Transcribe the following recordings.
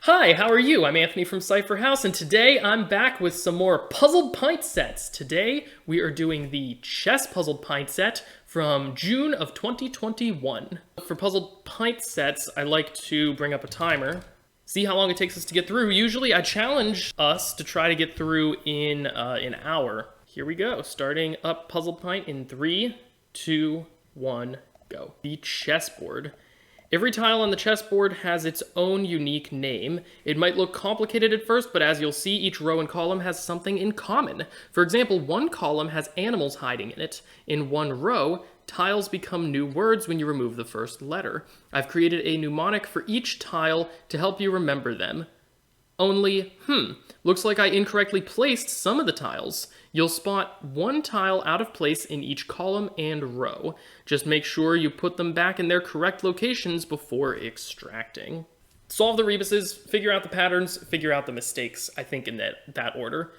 Hi, how are you? I'm Anthony from Cypher House, and today I'm back with some more Puzzled Pint Sets. Today we are doing the Chess Puzzled Pint Set from June of 2021. For Puzzled Pint Sets, I like to bring up a timer, see how long it takes us to get through. Usually I challenge us to try to get through in an hour. Here we go, starting up Puzzled Pint in 3, 2, 1, go. The chessboard. Every tile on the chessboard has its own unique name. It might look complicated at first, but as you'll see, each row and column has something in common. For example, one column has animals hiding in it. In one row, tiles become new words when you remove the first letter. I've created a mnemonic for each tile to help you remember them. Only, looks like I incorrectly placed some of the tiles. You'll spot one tile out of place in each column and row. Just make sure you put them back in their correct locations before extracting. Solve the rebuses, figure out the patterns, figure out the mistakes, I think in that order.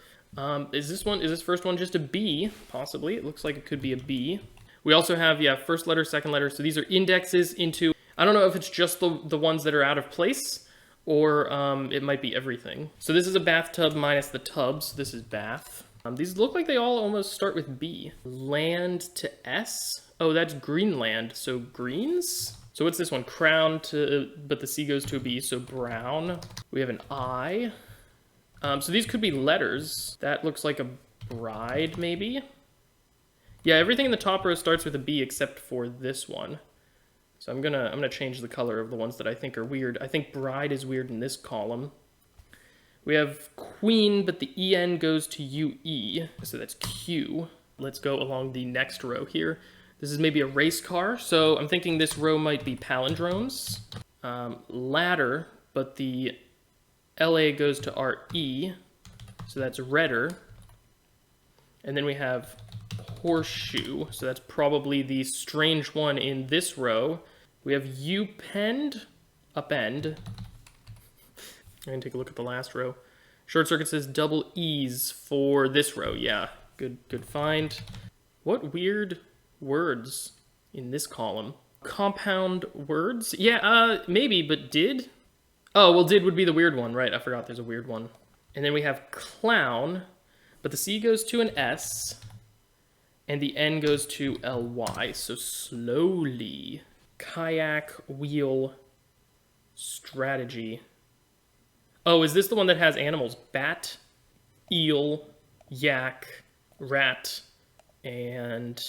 Is this first one just a B? Possibly, it looks like it could be a B. We also have, first letter, second letter, so these are indexes into, I don't know if it's just the ones that are out of place, or it might be everything. So this is a bathtub minus the tubs. This is bath. These look like they all almost start with B. Land to S. Oh, that's Greenland. So greens? So what's this one? Crown to, but the C goes to a B, so brown. We have an I. So these could be letters. That looks like a bride, maybe? Yeah, everything in the top row starts with a B except for this one. So I'm gonna change the color of the ones that I think are weird. I think bride is weird in this column. We have queen, but the EN goes to UE, so that's Q. Let's go along the next row here. This is maybe a race car, so I'm thinking this row might be palindromes. Ladder, but the LA goes to RE, so that's redder. And then we have horseshoe, so that's probably the strange one in this row. We have U-pend, upend. I'm gonna take a look at the last row. Short circuit says double E's for this row. Yeah, good find. What weird words in this column? Compound words? Yeah, maybe, but did? Oh, well, did would be the weird one, right? I forgot there's a weird one. And then we have clown, but the C goes to an S, and the N goes to LY, so slowly. Kayak, wheel, strategy. Oh, is this the one that has animals? Bat, eel, yak, rat, and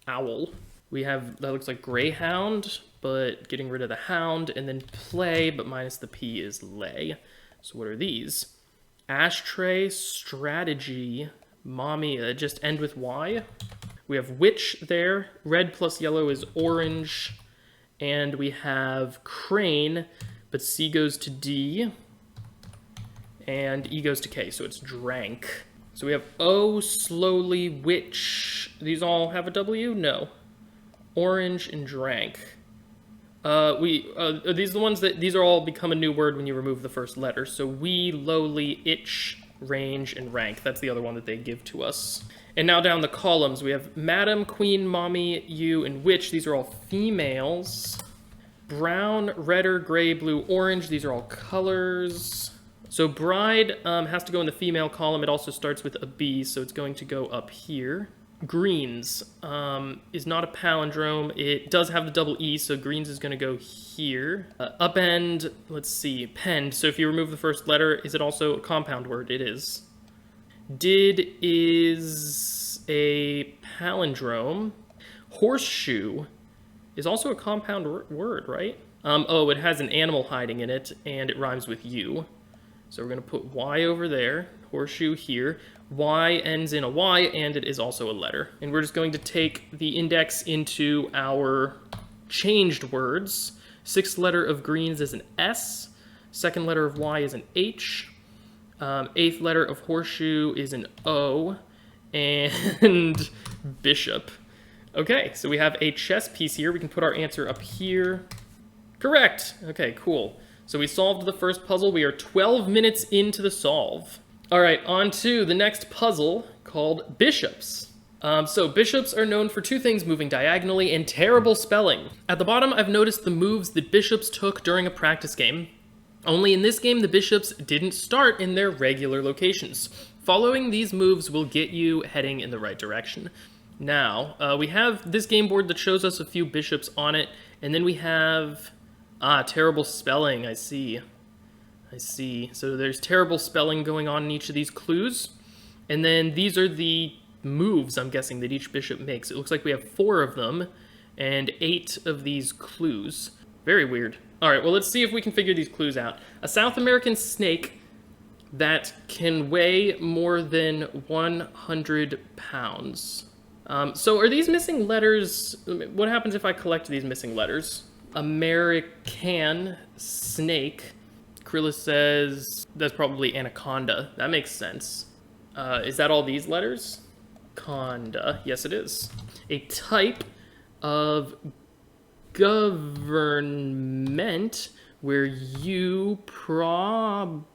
owl. We have, that looks like greyhound, but getting rid of the hound, and then play, but minus the P is lay. So what are these? Ashtray, strategy, mommy, just end with Y. We have witch there, red plus yellow is orange, and we have crane, but C goes to D, and E goes to K, so it's drank. So we have O, slowly, witch. These all have a W? No. Orange and drank. Are these the ones that, these are all become a new word when you remove the first letter. So we, lowly, itch, range, and rank. That's the other one that they give to us. And now down the columns, we have madam, queen, mommy, you, and witch. These are all females. Brown, redder, gray, blue, orange. These are all colors. So bride has to go in the female column. It also starts with a B, so it's going to go up here. Greens is not a palindrome. It does have the double E, so greens is going to go here. Upend, let's see, pend. So if you remove the first letter, is it also a compound word? It is. Did is a palindrome. Horseshoe is also a compound word, right? Oh, it has an animal hiding in it, and it rhymes with you. So we're going to put Y over there, horseshoe here. Y ends in a Y, and it is also a letter. And we're just going to take the index into our changed words. Sixth letter of greens is an S. Second letter of Y is an H. Eighth letter of horseshoe is an O. And bishop. Okay, so we have a chess piece here. We can put our answer up here. Correct. Okay, cool. So we solved the first puzzle. We are 12 minutes into the solve. All right, on to the next puzzle called bishops. So bishops are known for two things: moving diagonally and terrible spelling. At the bottom, I've noticed the moves that bishops took during a practice game. Only in this game, the bishops didn't start in their regular locations. Following these moves will get you heading in the right direction. Now, we have this game board that shows us a few bishops on it, and then we have... terrible spelling, I see. I see. So there's terrible spelling going on in each of these clues. And then these are the moves, I'm guessing, that each bishop makes. It looks like we have 4 of them, and 8 of these clues. Very weird. All right, well, let's see if we can figure these clues out. A South American snake that can weigh more than 100 pounds. So are these missing letters? What happens if I collect these missing letters? American snake. Krilla says that's probably anaconda. That makes sense. Is that all these letters? Conda. Yes, it is. A type of government where you probably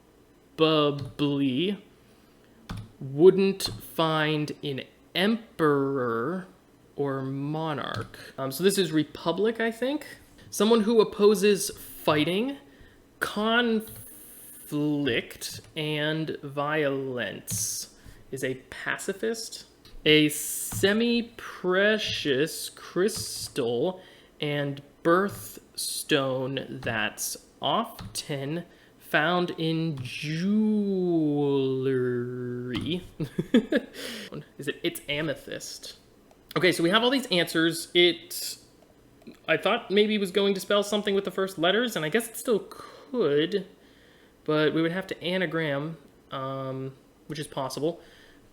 wouldn't find an emperor or monarch. So this is republic, I think. Someone who opposes fighting, conflict, and violence is a pacifist. A semi-precious crystal and birthstone that's often found in jewelry. It's amethyst. Okay, so we have all these answers. I thought maybe it was going to spell something with the first letters, and I guess it still could, but we would have to anagram, which is possible.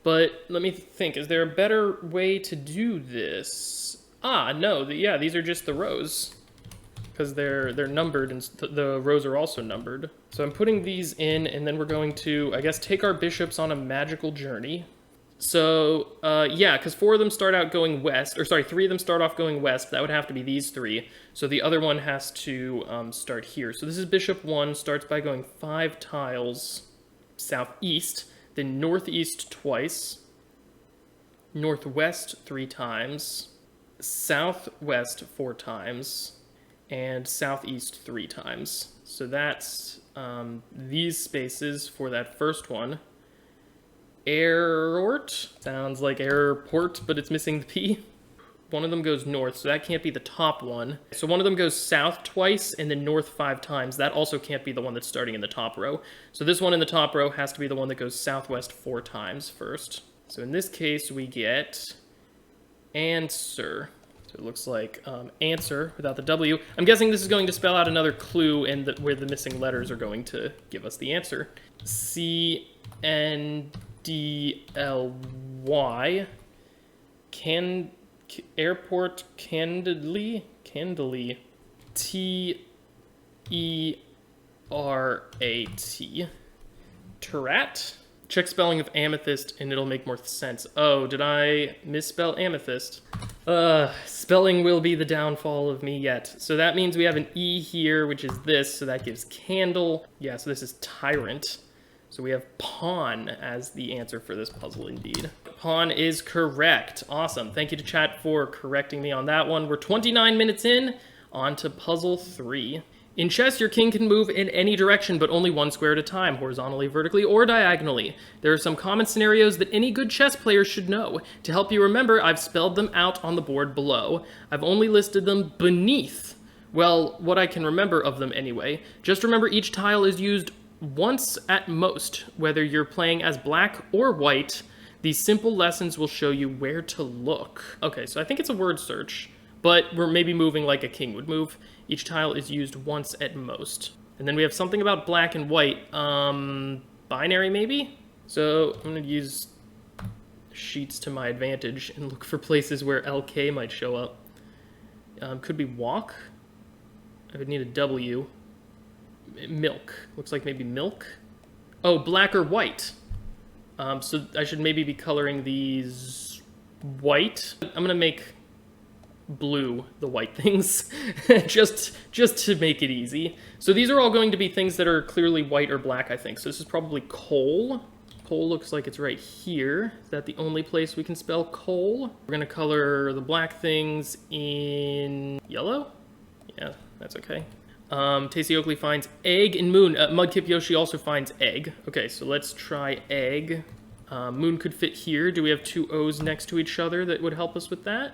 But let me think, is there a better way to do this? No, yeah, these are just the rows, because they're numbered, and the rows are also numbered. So I'm putting these in, and then we're going to, I guess, take our bishops on a magical journey. So, yeah, because 4 of them start out going west, or sorry, 3 of them start off going west. That would have to be these 3. So the other one has to start here. So this is bishop 1, starts by going 5 tiles southeast, then northeast twice, northwest 3 times, southwest 4 times, and southeast 3 times. So that's these spaces for that first one. Airport sounds like airport, but it's missing the P. One of them goes north, so that can't be the top one. So one of them goes south twice and then north 5 times. That also can't be the one that's starting in the top row. So this one in the top row has to be the one that goes southwest 4 times first. So in this case, we get answer. So it looks like answer without the W. I'm guessing this is going to spell out another clue and where the missing letters are going to give us the answer. CNDLY. Airport candidly. TERAT. Terat? Check spelling of amethyst and it'll make more sense. Oh, did I misspell amethyst? Spelling will be the downfall of me yet. So that means we have an E here, which is this, so that gives candle. Yeah, so this is tyrant. So we have pawn as the answer for this puzzle indeed. Pawn is correct. Awesome. Thank you to chat for correcting me on that one. We're 29 minutes in, on to puzzle 3. In chess, your king can move in any direction, but only one square at a time, horizontally, vertically, or diagonally. There are some common scenarios that any good chess player should know. To help you remember, I've spelled them out on the board below. I've only listed them beneath. Well, what I can remember of them anyway. Just remember each tile is used once at most, whether you're playing as black or white. These simple lessons will show you where to look. Okay, so I think it's a word search, but we're maybe moving like a king would move. Each tile is used once at most. And then we have something about black and white. Binary maybe? So I'm gonna use sheets to my advantage and look for places where LK might show up. Could be walk. I would need a W. Milk. Looks like maybe milk. Oh, black or white. So I should maybe be coloring these white. I'm gonna make blue the white things just to make it easy. So these are all going to be things that are clearly white or black, I think. So this is probably coal. Coal looks like it's right here. Is that the only place we can spell coal? We're gonna color the black things in yellow. Yeah, that's okay. Tasty Oakley finds egg and moon. Mudkip Yoshi also finds egg. Okay, so let's try egg. Moon could fit here. Do we have two O's next to each other that would help us with that?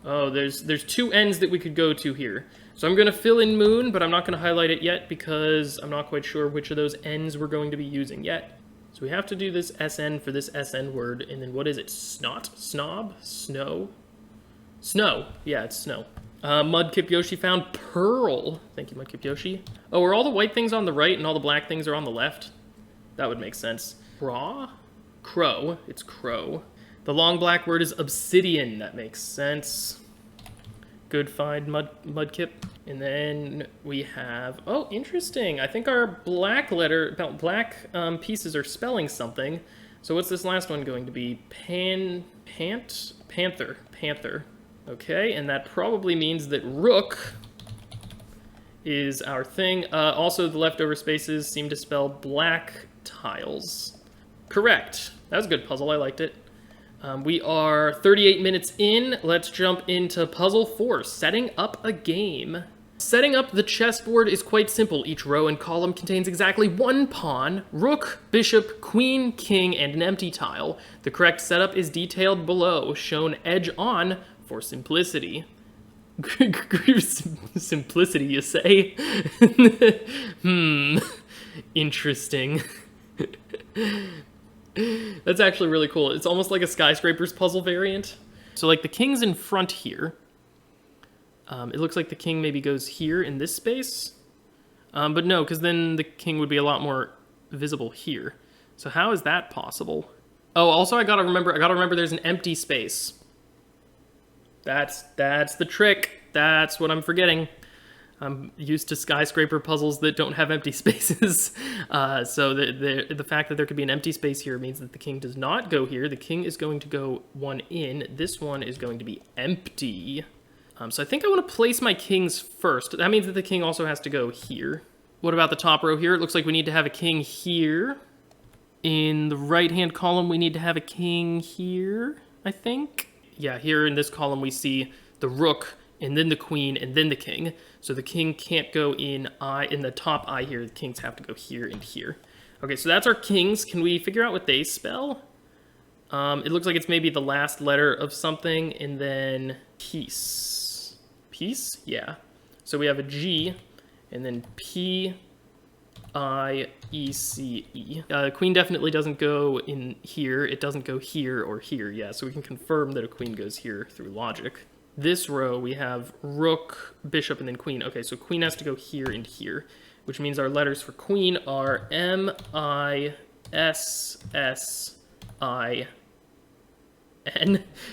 Oh, there's two N's that we could go to here. So I'm going to fill in moon, but I'm not going to highlight it yet because I'm not quite sure which of those N's we're going to be using yet. So we have to do this SN for this SN word, and then what is it? Snot? Snob? Snow? Snow. Yeah, it's snow. Mudkip Yoshi found pearl. Thank you, Mudkip Yoshi. Oh, are all the white things on the right and all the black things are on the left? That would make sense. Raw? Crow. It's crow. The long black word is obsidian. That makes sense. Good find, Mudkip. And then we have... Oh, interesting. I think our black pieces are spelling something. So what's this last one going to be? Panther. Panther. Okay, and that probably means that rook is our thing. Also, the leftover spaces seem to spell black tiles. Correct. That was a good puzzle. I liked it. We are 38 minutes in. Let's jump into puzzle 4, setting up a game. Setting up the chessboard is quite simple. Each row and column contains exactly one pawn, rook, bishop, queen, king, and an empty tile. The correct setup is detailed below, shown edge on for simplicity. Simplicity, you say? Interesting. That's actually really cool. It's almost like a skyscrapers puzzle variant. So like the king's in front here. It looks like the king maybe goes here in this space. But no, because then the king would be a lot more visible here. So how is that possible? Oh, also I gotta remember there's an empty space. That's the trick. That's what I'm forgetting. I'm used to skyscraper puzzles that don't have empty spaces. So the fact that there could be an empty space here means that the king does not go here. The king is going to go one in. This one is going to be empty. So I think I want to place my kings first. That means that the king also has to go here. What about the top row here? It looks like we need to have a king here. In the right-hand column, we need to have a king here, I think. Yeah, here in this column, we see the rook, and then the queen, and then the king. So the king can't go in the top I here. The kings have to go here and here. Okay, so that's our kings. Can we figure out what they spell? It looks like it's maybe the last letter of something, and then peace. Peace? Yeah. So we have a G, and then P-I-E-C-E. The queen definitely doesn't go in here. It doesn't go here or here. Yeah, so we can confirm that a queen goes here through logic. This row, we have rook, bishop, and then queen. Okay, so queen has to go here and here, which means our letters for queen are M-I-S-S-I-N.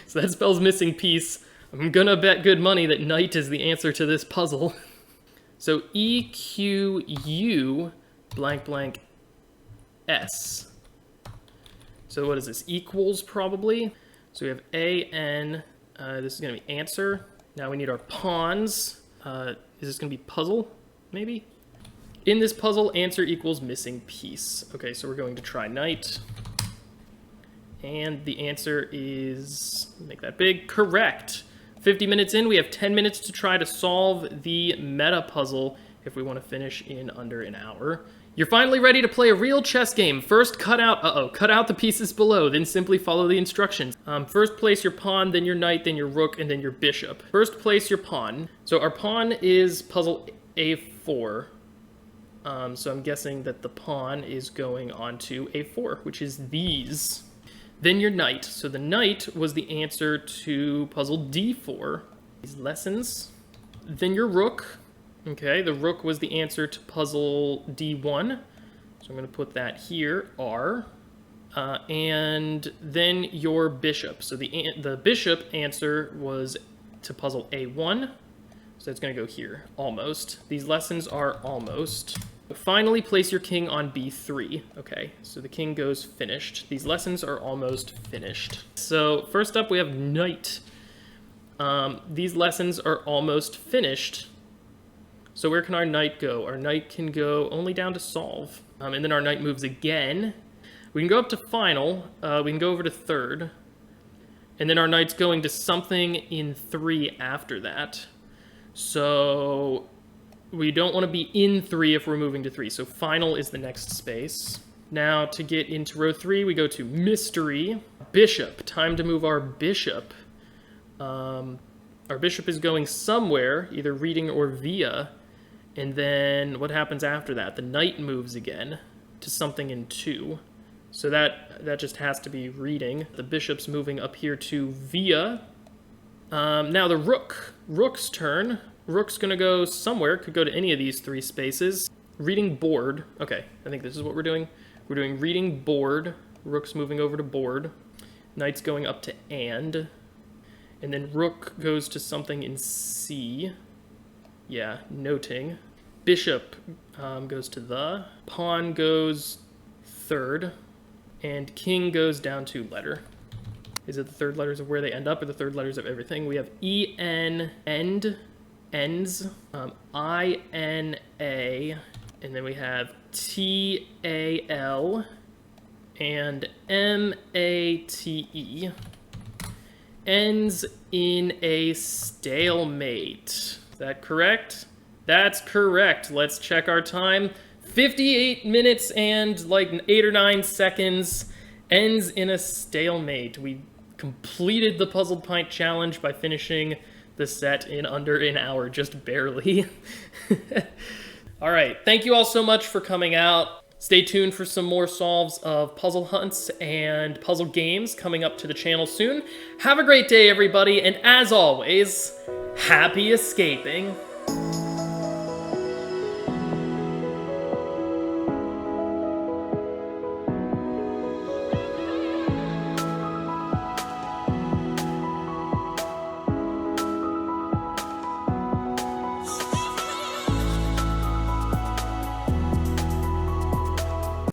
So that spells missing piece. I'm gonna bet good money that knight is the answer to this puzzle. So E-Q-U blank blank S. So what is this? Equals probably. So we have A-N. This is going to be answer. Now we need our pawns. Is this going to be puzzle, maybe? In this puzzle, answer equals missing piece. Okay, so we're going to try knight. And the answer is, make that big, correct. 50 minutes in, we have 10 minutes to try to solve the meta puzzle if we want to finish in under an hour. You're finally ready to play a real chess game. First, cut out the pieces below, then simply follow the instructions. First place your pawn, then your knight, then your rook, and then your bishop. First place your pawn. So our pawn is puzzle A4. So I'm guessing that the pawn is going onto A4, which is these. Then your knight. So the knight was the answer to puzzle D4. These lessons. Then your rook. Okay, the rook was the answer to puzzle D1. So I'm going to put that here, R. And then your bishop. So the bishop answer was to puzzle A1. So it's going to go here, almost. These lessons are almost. Finally, place your king on B3. Okay, so the king goes finished. These lessons are almost finished. So first up, we have knight. These lessons are almost finished. So where can our knight go? Our knight can go only down to solve. And then our knight moves again. We can go up to final. We can go over to third. And then our knight's going to something in 3 after that. So we don't want to be in 3 if we're moving to 3. So final is the next space. Now to get into row 3, we go to mystery. Bishop. Time to move our bishop. Our bishop is going somewhere, either reading or via. And then what happens after that? The knight moves again to something in 2. So that just has to be reading. The bishop's moving up here to via. Now the rook. Rook's turn. Rook's going to go somewhere. Could go to any of these 3 spaces. Reading board. Okay, I think this is what we're doing. We're doing reading board. Rook's moving over to board. Knight's going up to and then rook goes to something in C. Yeah, noting. Bishop goes to the. Pawn goes third. And king goes down to letter. Is it the 3rd letters of where they end up or the 3rd letters of everything? We have E-N, end, ends, I-N-A, and then we have T-A-L, and M-A-T-E. Ends in a stalemate. Is that correct? That's correct. Let's check our time. 58 minutes and like 8 or 9 seconds. Ends in a stalemate. We completed the Puzzled Pint challenge by finishing the set in under an hour, just barely. All right, thank you all so much for coming out. Stay tuned for some more solves of puzzle hunts and puzzle games coming up to the channel soon. Have a great day, everybody, and as always, happy escaping.